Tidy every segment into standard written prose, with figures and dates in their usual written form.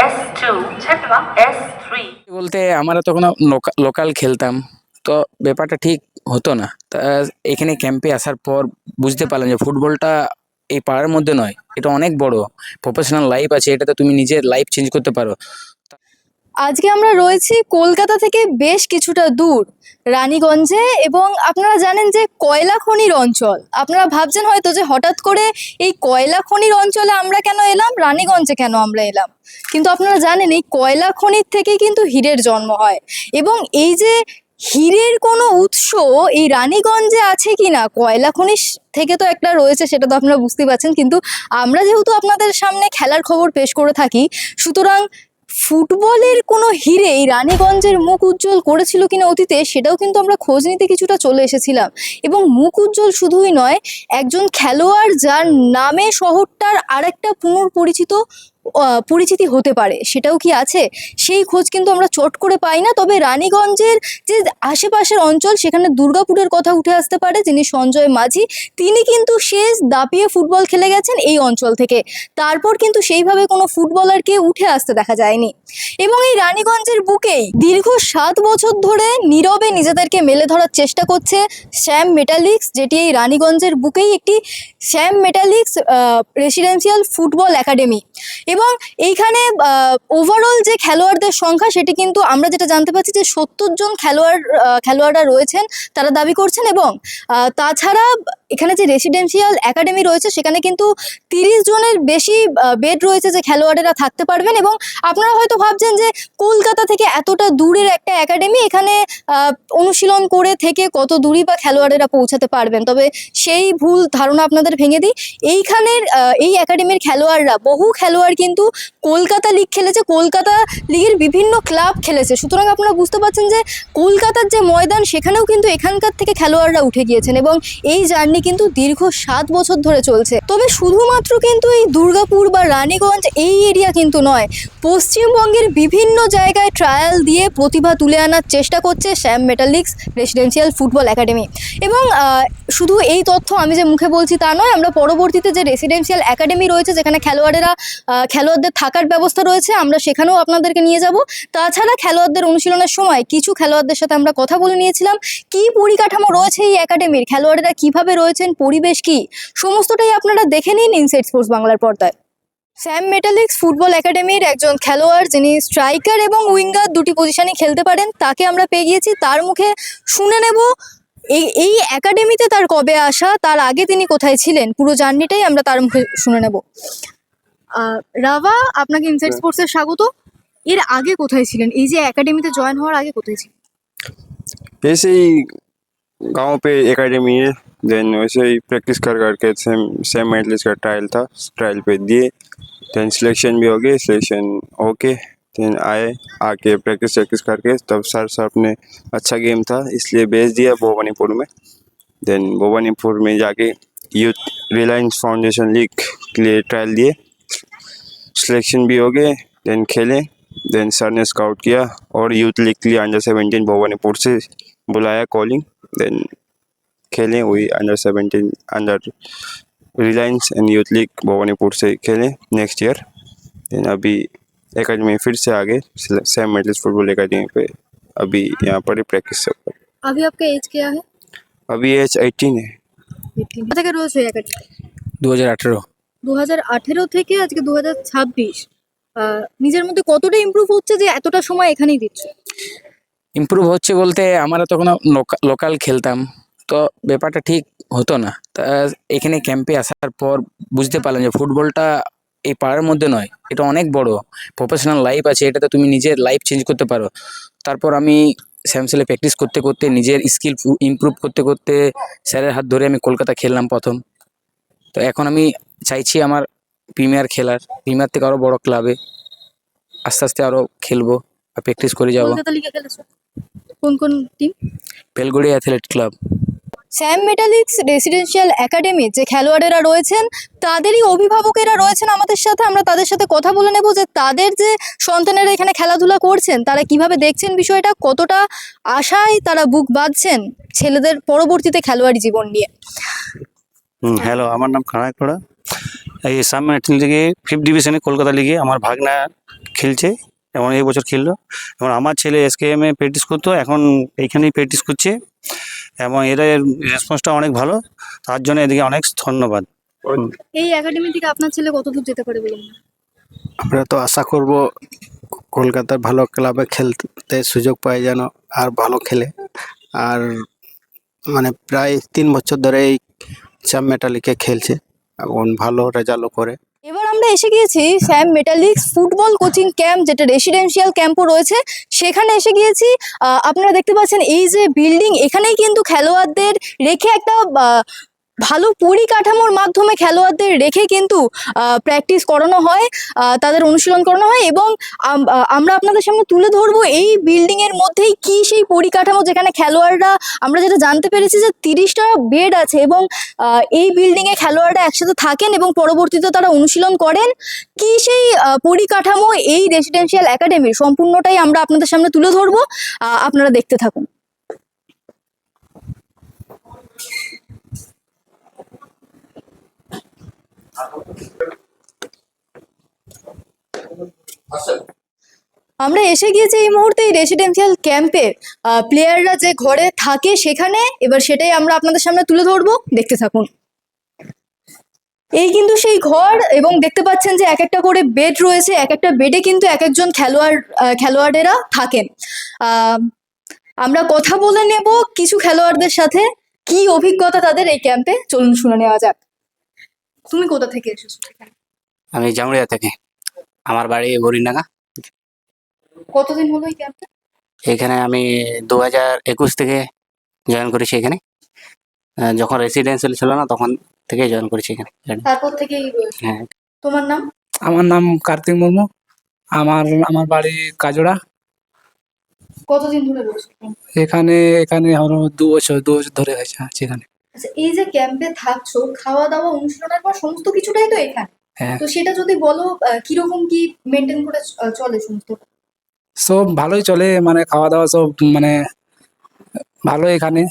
S2 छठवा S3 বলতে আমরা তখন লোকাল খেলতাম, তো ব্যাপারটা ঠিক হতো না। তা এখানে ক্যাম্পে আসার পর বুঝতে পারলাম যে ফুটবলটা এই পাড়ার মধ্যে নয়, এটা অনেক বড় প্রফেশনাল লাইফ আছে, এটাতে তুমি নিজের লাইফ চেঞ্জ করতে পারো। আজকে আমরা রয়েছি কলকাতা থেকে বেশ কিছুটা দূর রানীগঞ্জে, এবং আপনারা জানেন যে কয়লা খনির অঞ্চল। আপনারা ভাবছেন হয়তো যে হঠাৎ করে এই কয়লা খনির অঞ্চলে আমরা কেন এলাম, রানীগঞ্জে কেন আমরা এলাম, কিন্তু আপনারা জানেন এই কয়লা খনির থেকেই কিন্তু হীরের জন্ম হয়। এবং এই যে হীরের কোনো উৎস এই রানীগঞ্জে আছে কিনা, কয়লা খনি থেকে তো একটা রয়েছে, সেটা তো আপনারা বুঝতে পারছেন। কিন্তু আমরা যেহেতু আপনাদের সামনে খেলার খবর পেশ করে থাকি, সুতরাং ফুটবলের কোনো হিরে এই রানীগঞ্জের মুখ উজ্জ্বল করেছিল কিনা অতীতে, সেটাও কিন্তু আমরা খোঁজ নিতে কিছুটা চলে এসেছিলাম। এবং মুখ উজ্জ্বল শুধুই নয়, একজন খেলোয়াড় যার নামে শহরটার আরেকটা পুনর্পরিচিত পরিচিতি হতে পারে, সেটাও কি আছে, সেই খোঁজ কিন্তু আমরা চট করে পাই না। তবে রানীগঞ্জের যে আশেপাশের অঞ্চল, সেখানে দুর্গাপুরের কথা উঠে আসতে পারে। যিনি সঞ্জয় মাঝি, তিনি কিন্তু শেষ দাপিয়ে ফুটবল খেলে গেছেন এই অঞ্চল থেকে, তারপর কিন্তু সেইভাবে কোনো ফুটবলারকে উঠে আসতে দেখা যায়নি। এবং এই রানীগঞ্জের বুকেই দীর্ঘ 7 বছর ধরে নীরবে নিজেদেরকে মেলে ধরার চেষ্টা করছে শ্যাম মেটালিক্স, যেটি এই রানীগঞ্জের বুকেই একটি শ্যাম মেটালিক্স রেসিডেন্সিয়াল ফুটবল একাডেমি। এবং এইখানে ওভারঅল যে খেলোয়াড়দের সংখ্যা, সেটি কিন্তু আমরা যেটা জানতে পারছি যে 70 জন খেলোয়াড়রা রয়েছেন, তারা দাবি করছেন। এবং তাছাড়া এখানে যে রেসিডেন্সিয়াল একাডেমি রয়েছে, সেখানে কিন্তু 30 জনের বেশি বেড রয়েছে যে খেলোয়াড়েরা থাকতে পারবেন। এবং আপনারা হয়তো ভাবছেন যে কলকাতা থেকে এতটা দূরের একটা একাডেমি, এখানে অনুশীলন করে থেকে কত দূরই বা খেলোয়াড়েরা পৌঁছাতে পারবেন। তবে সেই ভুল ধারণা আপনাদের ভেঙে দিই, এইখানের এই একাডেমির খেলোয়াড়রা, বহু খেলোয়াড় কিন্তু কলকাতা লিগ খেলেছে, কলকাতা লিগের বিভিন্ন ক্লাব খেলেছে। সুতরাং আপনারা বুঝতে পারছেন যে কলকাতার যে ময়দান, সেখানেও কিন্তু এখানকার থেকে খেলোয়াড়রা উঠে গিয়েছেন। এবং এই জার্নি কিন্তু দীর্ঘ 7 বছর ধরে চলছে। তবে শুধুমাত্র কিন্তু এই দুর্গাপুর বা রানীগঞ্জ এই এরিয়া কিন্তু নয়, পশ্চিমবঙ্গের বিভিন্ন জায়গায় ট্রায়াল দিয়ে প্রতিভা তুলে আনার চেষ্টা করছে শ্যাম মেটালিক্স রেসিডেন্সিয়াল ফুটবল একাডেমি। এবং শুধু এই তথ্য আমি যে মুখে বলছি তা নয়, আমরা পরবর্তীতে যে রেসিডেন্সিয়াল একাডেমি রয়েছে, যেখানে খেলোয়াড়দের থাকার ব্যবস্থা রয়েছে, আমরা সেখানেও আপনাদেরকে নিয়ে যাব। তাছাড়া খেলোয়াড়দের অনুশীলনের সময় কিছু খেলোয়াড়দের সাথে আমরা কথা বলে নিয়েছিলাম, কি পরিকাঠামো রয়েছে এই একাডেমির, খেলোয়াড়েরা কিভাবে রয়েছেন, পরিবেশ কি, সমস্তটাই আপনারা দেখে নিন ইনসাইড স্পোর্টস বাংলার পর্দায়। শ্যাম মেটালিক্স ফুটবল একাডেমির একজন খেলোয়াড়, যিনি স্ট্রাইকার এবং উইঙ্গার দুটি পজিশনই খেলতে পারেন, তাকে আমরা পেয়ে গিয়েছি। তার মুখে শুনে নেব এই একাডেমিতে তার কবে আসা, তার আগে তিনি কোথায় ছিলেন, পুরো জার্নিটাই আমরা তার মুখে শুনে নেব। রাভা, আপনাকে ইনসাইড স্পোর্টসের স্বাগত। এর আগে কোথায় ছিলেন, এই যে একাডেমিতে জয়েন হওয়ার আগে কোথায় ছিলেন? ऐसे ही गांव पे एकेडमी है, देन वैसे ही प्रैक्टिस कर करके सेम मेडलिस्ट का ट्रायल पे दिए, देन सिलेक्शन भी हो गई, सिलेक्शन ओके, देन आके प्रैक्टिस करके तब सर ने अच्छा गेम था इसलिए भेज दिया भवानीपुर में। देन भवानीपुर में जाके यूथ रिलायंस फाउंडेशन लीग के लिए ट्रायल दिए, सिलेक्शन भी हो गए, देन खेले, देन सर ने स्काउट किया और यूथ लीग के लिए अंडर 17 भवानीपुर से बुलाया कॉलिंग, देन खेले वही under 17 under Reliance and youth league Bhawanipur से खेले नेक्स्ट ईयर। देन अभी एकेडमी फिर से आगे सैम मेडलिस्ट फुटबॉल एकेडमी पे अभी यहाँ पर ही प्रैक्टिस सब कर। अभी आपका एज क्या है? अभी एज 18 है। কত থেকে রয়েছে একাডেমি? 2018। 2018 থেকে আজকে 2026, নিজের মধ্যে কতটা ইমপ্রুভ হচ্ছে যে এতটা সময় এখানেই দিচ্ছে? ইমপ্রুভ হচ্ছে বলতে আমরা তখন লোকাল খেলতাম, তো ব্যাপারটা ঠিক হতো না। তা এখানে ক্যাম্পে আসার পর বুঝতে পারলাম যে ফুটবলটা এই পাড়ার মধ্যে নয়, এটা অনেক বড় প্রফেশনাল লাইফ আছে, এটাতে তুমি নিজের লাইফ চেঞ্জ করতে পারো। তারপর আমি স্যামসেলে প্র্যাকটিস করতে করতে, নিজের স্কিল ইমপ্রুভ করতে করতে স্যারের হাত ধরে আমি কলকাতা খেললাম প্রথম। তো এখন আমি চাইছি আমার প্রিমিয়ার খেলার, প্রিমিয়ার থেকে আরও বড় ক্লাবে আস্তে আস্তে আরও খেলবো আর প্র্যাকটিস করে যাবো। কলকাতা লিগে খেলেছো কোন কোন team? Belgharia athlete club. Shyam Metalics residential একাডেমির যে খেলোয়াড়েরা রয়েছেন, তাদেরই অভিভাবকেরা রয়েছেন আমাদের সাথে। আমরা তাদের সাথে কথা বলে নেব যে তাদের যে সন্তানেরা এখানে খেলাধুলা করছেন, তারা কিভাবে দেখছেন বিষয়টা, কতটা আশায় তারা বুক বাঁধছেন ছেলেদের পরবর্তীতে খেলোয়াড়ি জীবন নিয়ে। হ্যালো, আমার নাম কানাই খোড়া। এই শ্যাম মেটালিক্স লিগে 5th ডিভিশনে কলকাতা লিগে আমার ভাগনা খেলছে, এবং এই বছর খেললো। এবং আমার ছেলে SKM এ প্র্যাকটিস করতো, এখন এইখানেই প্র্যাকটিস করছে, এবং এর রেসপন্সটা অনেক ভালো, তার জন্য এদিকে অনেক ধন্যবাদ। এই একাডেমি থেকে আপনার ছেলে কতদূর যেতে পারে বলুন? আমরা তো আশা করব কলকাতার ভালো ক্লাবে খেলতে সুযোগ পায় যেন আর ভালো খেলে। আর মানে প্রায় 3 বছর ধরে এই চ্যাম্প মেটালিকে খেলছে এবং ভালো রেজাল্টও করে। এবার আমরা এসে গিয়েছি Sam metallics football coaching camp, যেটা রেসিডেন্সিয়াল ক্যাম্পও রয়েছে, সেখানে এসে গিয়েছি। আপনারা দেখতে পাচ্ছেন এই যে বিল্ডিং, এখানেই কিন্তু খেলোয়াড়দের রেখে একটা ভালো পরিকাঠামোর মাধ্যমে খেলোয়াড়দের রেখে কিন্তু প্র্যাকটিস করানো হয়, তাদের অনুশীলন করানো হয়। এবং আমরা আপনাদের সামনে তুলে ধরবো এই বিল্ডিংয়ের মধ্যেই কি সেই পরিকাঠামো, যেখানে খেলোয়াড়রা, আমরা যেটা জানতে পেরেছি যে 30টা বেড আছে, এবং এই বিল্ডিংয়ে খেলোয়াড়রা একসাথে থাকেন এবং পরবর্তীতে তারা অনুশীলন করেন। কি সেই পরিকাঠামো এই রেসিডেন্সিয়াল একাডেমির, সম্পূর্ণটাই আমরা আপনাদের সামনে তুলে ধরবো, আপনারা দেখতে থাকুন। আমরা এসে গিয়েছি এই মুহূর্তে এই রেসিডেন্সিয়াল ক্যাম্পে প্লেয়াররা যে ঘরে থাকে সেখানে। এবার সেটাই আমরা আপনাদের সামনে তুলে ধরবো, দেখতে থাকুন। এই কিন্তু সেই ঘর, এবং দেখতে পাচ্ছেন যে এক একটা করে বেড রয়েছে, এক একটা বেডে কিন্তু এক একজন খেলোয়াড়েরা থাকেন। আমরা কথা বলে নেব কিছু খেলোয়াড়দের সাথে, কি অভিজ্ঞতা তাদের এই ক্যাম্পে, চলুন শুনে নেওয়া যাক। তুমি কোথা থেকে এসেছো? আমি জামুড়িয়া থেকে, আমার বাড়ি হরিণডাঙ্গা। কতদিন হলো এই ক্যাম্পে? এখানে আমি 2021 থেকে জয়েন করেছি এখানে। যখন রেসিডেন্সিয়াল ছিল না তখন থেকে জয়েন করেছি এখানে। তারপর থেকেই রয়েছে। হ্যাঁ। তোমার নাম? আমার নাম কার্তিক মুর্মু। আমার বাড়ি কাজড়া। কতদিন ধরে রয়েছে? এখানে হলো 2 বছর ধরে হয়েছে আছি এখানে। আচ্ছা, এই যে ক্যাম্পে থাকছো, খাওয়া দাওয়া অনুশীলনের পর সমস্ত কিছুটাই তো এখানে, হ্যাঁ, তো সেটা যদি বলো কিরকম কি মেনটেন করে চলে সমস্ত? সব ভালোই চলে, মানে খাওয়া দাওয়া সব মানে ভালো এখানে।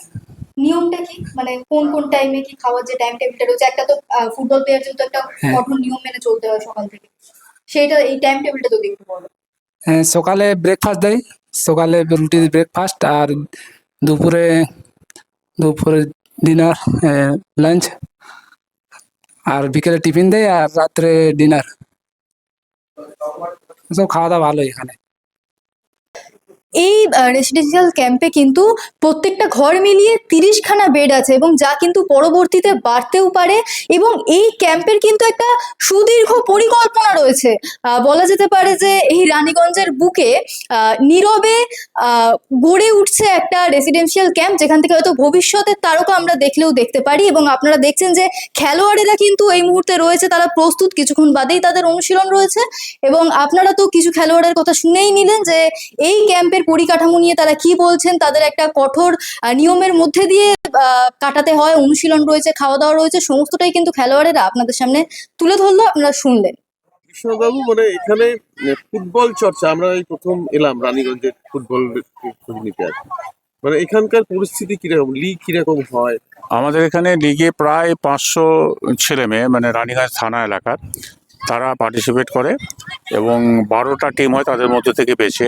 নিয়মটা কি, মানে কোন কোন টাইমে কি খাওয়ার যে টাইম টেবিলটা রয়েছে? একটা তো ফুটবল প্লেয়ার যেহেতু একটা হ্যাঁ। কঠোর নিয়ম মেনে চলতে হয় সকাল থেকে, সেইটা এই টাইম টেবিলটা যদি একটু বলো। সকালে ব্রেকফাস্ট দেয়, সকালে রুটি ব্রেকফাস্ট, আর দুপুরে ডিনার, লাঞ্চ, আর বিকেলে টিফিন দেয়, আর রাত্রে ডিনার। সব খাওয়া দাওয়া ভালো এখানে। এই রেসিডেন্সিয়াল ক্যাম্পে কিন্তু প্রত্যেকটা ঘর মিলিয়ে 30খানা বেড আছে, এবং যা কিন্তু পরবর্তীতে বাড়তেও পারে। এবং এই ক্যাম্পের কিন্তু একটা সুদীর্ঘ পরিকল্পনা রয়েছে। বলা যেতে পারে যে এই রানীগঞ্জের বুকে নীরবে গড়ে উঠছে একটা রেসিডেন্সিয়াল ক্যাম্প, যেখান থেকে হয়তো ভবিষ্যতের তারকা আমরা দেখলেও দেখতে পারি। এবং আপনারা দেখছেন যে খেলোয়াড়েরা কিন্তু এই মুহূর্তে রয়েছে, তারা প্রস্তুত, কিছুক্ষণ বাদেই তাদের অনুশীলন রয়েছে। এবং আপনারা তো কিছু খেলোয়াড়ের কথা শুনেই নিলেন যে এই ক্যাম্পের পরিকাঠামো নিয়ে তারা কি বলছেন। তাদের একটা কঠোর নিয়মের মধ্যে দিয়ে কাটাতে হয়, অনুশীলন রয়েছে, খাওয়া দাওয়া রয়েছে, সমস্তটাই কিন্তু খেলোয়াড়েরা আপনাদের সামনে তুলে ধরলো, আপনারা শুনলেন। কৃষ্ণবাবু, মানে এখানে ফুটবল চর্চা, আমরা এই প্রথম এলাম রানীগঞ্জের ফুটবল খোঁজ নিতে আর কি। মানে এখানকার পরিস্থিতি কিরকম, লিগ কিরকম হয়? আমাদের এখানে লিগে প্রায় 500 ছেলে মেয়ে, মানে রানীগঞ্জ থানা এলাকার, তারা পার্টিসিপেট করে, এবং 12টা টিম হয় তাদের মধ্যে থেকে বেছে,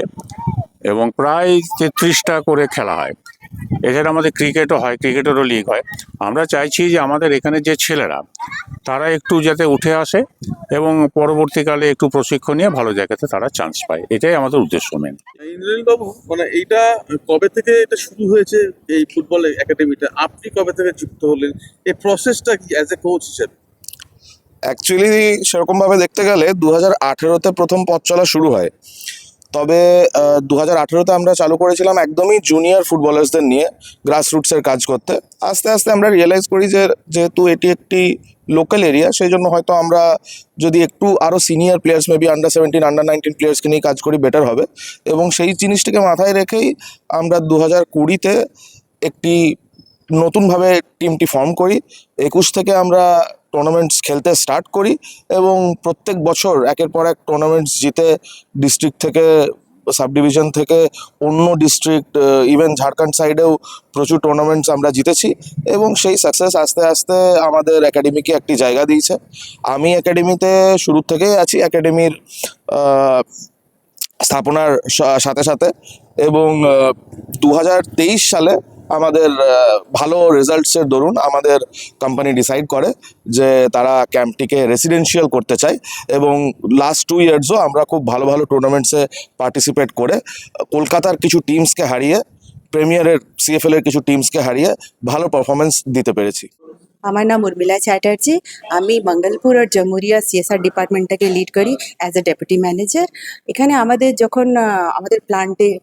এবং প্রায় 33টা করে খেলা হয়। এছাড়া আমাদের ক্রিকেটও হয়, ক্রিকেটেরও লিগ হয়। আমরা চাইছি যে আমাদের এখানে যে ছেলেরা, তারা একটু যাতে উঠে আসে এবং পরবর্তীকালে একটু প্রশিক্ষণ নিয়ে ভালো জায়গাতে তারা চান্স পায়, এটাই আমাদের উদ্দেশ্য মেন। ইন্দ্রনীল বাবু, মানে এইটা কবে থেকে এটা শুরু হয়েছে, এই ফুটবল একাডেমিটা? আপনি কবে থেকে যুক্ত হলেন এই প্রসেসটা কি অ্যাজ এ কোচ হিসেবে? অ্যাকচুয়ালি সেরকমভাবে দেখতে গেলে 2018-তে প্রথম পথ চলা শুরু হয়। তবে 2018-তে আমরা চালু করেছিলাম একদমই জুনিয়র ফুটবলার্সদের নিয়ে গ্রাসরুটসের কাজ করতে। আস্তে আস্তে আমরা রিয়েলাইজ করি যে যেহেতু এটি একটি লোকাল এরিয়া, সেই জন্য হয়তো আমরা যদি একটু আরও senior players, maybe under 17, under 19 প্লেয়ার্সকে নিয়ে কাজ করি, বেটার হবে। এবং সেই জিনিসটিকে মাথায় রেখেই আমরা 2020-তে একটি নতুনভাবে টিমটি ফর্ম করি। 21 থেকে আমরা টুর্নামেন্টস খেলতে স্টার্ট করি, এবং প্রত্যেক বছর একের পর এক টুর্নামেন্টস জিতে ডিস্ট্রিক্ট থেকে, সাব ডিভিশন থেকে, অন্য ডিস্ট্রিক্ট, ইভেন ঝাড়খণ্ড সাইডেও প্রচুর টুর্নামেন্টস আমরা জিতেছি। এবং সেই সাকসেস আস্তে আস্তে আমাদের একাডেমিকে একটি জায়গা দিয়েছে। আমি একাডেমিতে শুরু থেকেই আছি। একাডেমির স্থাপনার সাথে সাথে, এবং 2023 সালে আমাদের ভালো রেজাল্টসের দরুন আমাদের কোম্পানি ডিসাইড করে যে তারা ক্যাম্পটিকে রেসিডেন্সিয়াল করতে চায়, এবং লাস্ট 2 ইয়ার্সও আমরা খুব ভালো ভালো টুর্নামেন্টসে পার্টিসিপেট করে কলকাতার কিছু টিমসকে হারিয়ে, প্রিমিয়ারের CFL এর কিছু টিমসকে হারিয়ে ভালো পারফরমেন্স দিতে পেরেছি। আমার নাম উর্মিলা চ্যাটার্জি, আমি মঙ্গলপুর আর জামুরিয়া CSR ডিপার্টমেন্টটাকে লিড করি অ্যাজ এ ডেপুটি ম্যানেজার। এখানে আমাদের যখন আমাদের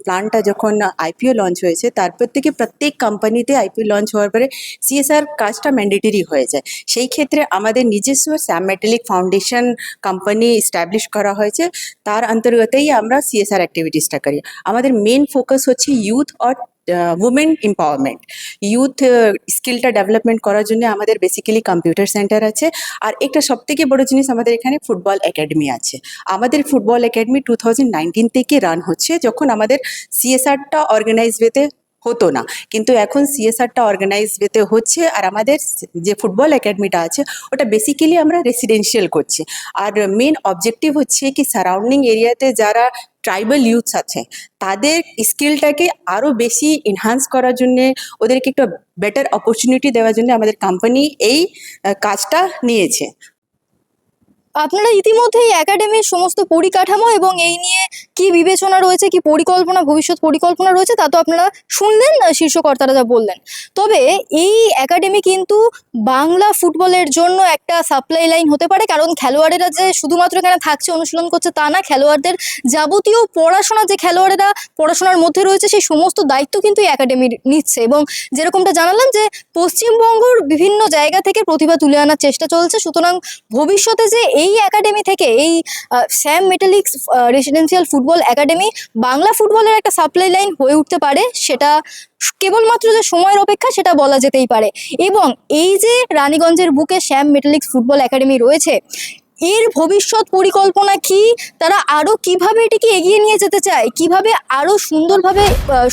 প্ল্যানটা যখন IPO লঞ্চ হয়েছে, তারপর থেকে প্রত্যেক কোম্পানিতে IPO লঞ্চ হওয়ার পরে CSR কাজটা ম্যান্ডেটরি হয়ে যায়। সেই ক্ষেত্রে আমাদের নিজস্ব Sam metallic foundation company establish করা হয়েছে, তার অন্তর্গতেই আমরা CSR অ্যাক্টিভিটিসটা করি। আমাদের মেন ফোকাস হচ্ছে ইউথ আর উমেন এম্পাওয়ারমেন্ট। ইউথ স্কিলটা ডেভেলপমেন্ট করার জন্য আমাদের বেসিক্যালি কম্পিউটার সেন্টার আছে, আর একটা সবথেকে বড় জিনিস আমাদের এখানে ফুটবল একাডেমি আছে। আমাদের ফুটবল একাডেমি 2019 থেকে রান হচ্ছে, যখন আমাদের CSRটা অর্গানাইজ ওয়েতে হতো না, কিন্তু এখন CSRটা অর্গানাইজ ওয়েতে হচ্ছে। আর আমাদের যে ফুটবল একাডেমিটা আছে ওটা বেসিক্যালি আমরা রেসিডেন্সিয়াল করছি, আর মেন অবজেক্টিভ হচ্ছে কি সারাউন্ডিং এরিয়াতে যারা ট্রাইবাল ইউথস আছে তাদের স্কিলটাকে আরও বেশি এনহান্স করার জন্যে, ওদেরকে একটা বেটার অপরচুনিটি দেওয়ার জন্য আমাদের কোম্পানি এই কাজটা নিয়েছে। আপনারা ইতিমধ্যেই একাডেমির সমস্ত পরিকাঠামো এবং এই নিয়ে কি বিবেচনা রয়েছে, কি পরিকল্পনা, ভবিষ্যৎ পরিকল্পনা রয়েছে তা তো আপনারা শুনলেন শীর্ষকর্তারা যা বললেন। তবে এই একাডেমি কিন্তু বাংলা ফুটবলের জন্য একটা সাপ্লাই লাইন হতে পারে, কারণ খেলোয়াড়েরা যে শুধুমাত্র এখানে থাকছে, অনুশীলন করছে তা না, খেলোয়াড়দের যাবতীয় পড়াশোনা, যে খেলোয়াড়েরা পড়াশোনার মধ্যে রয়েছে সেই সমস্ত দায়িত্ব কিন্তু এই একাডেমির নিচ্ছে। এবং যেরকমটা জানালাম যে পশ্চিমবঙ্গের বিভিন্ন জায়গা থেকে প্রতিভা তুলে আনার চেষ্টা চলছে। সুতরাং ভবিষ্যতে যে এই একাডেমি থেকে, এই Sam metallics residential football academy Bangla ফুটবলের একটা সাপ্লাই লাইন হয়ে উঠতে পারে, সেটা কেবলমাত্র যে সময়ের অপেক্ষা সেটা বলা যেতেই পারে। এবং এই যে রানীগঞ্জের বুকে স্যাম মেটালিক্স ফুটবল একাডেমি রয়েছে, এর ভবিষ্যৎ পরিকল্পনা কি, তারা আরও কিভাবে এটিকে এগিয়ে নিয়ে যেতে চায়, কিভাবে আরও সুন্দরভাবে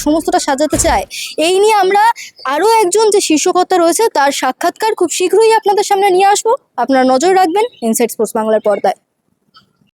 সমস্তটা সাজাতে চায়, এই নিয়ে আমরা আরও একজন যে শীর্ষকর্তা রয়েছে তার সাক্ষাৎকার খুব শীঘ্রই আপনাদের সামনে নিয়ে আসবো। আপনারা নজর রাখবেন ইনসাইড স্পোর্টস বাংলার পর্দায়।